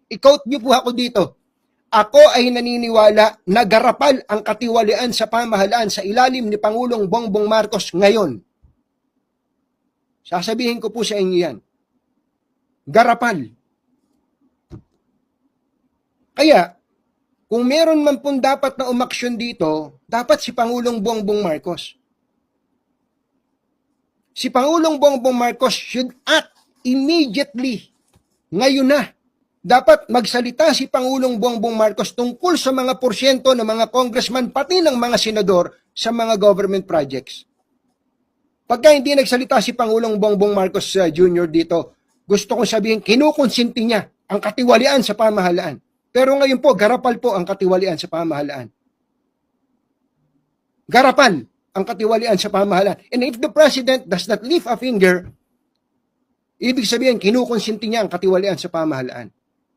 I-quote niyo po ako dito. Ako ay naniniwala na garapal ang katiwalian sa pamahalaan sa ilalim ni Pangulong Bongbong Marcos ngayon. Sasabihin ko po sa inyo yan. Garapal. Kaya, kung meron man pong dapat na umaksyon dito, dapat si Pangulong Bongbong Marcos. Si Pangulong Bongbong Marcos should act immediately. Ngayon na. Dapat magsalita si Pangulong Bongbong Marcos tungkol sa mga porsyento ng mga congressman pati ng mga senador sa mga government projects. Pagka hindi nagsalita si Pangulong Bongbong Marcos Jr. dito, gusto kong sabihin, kinukonsinti niya ang katiwalian sa pamahalaan. Pero ngayon po, garapal po ang katiwalian sa pamahalaan. Garapal ang katiwalian sa pamahalaan. And if the President does not lift a finger, ibig sabihin, kinukonsinti niya ang katiwalian sa pamahalaan.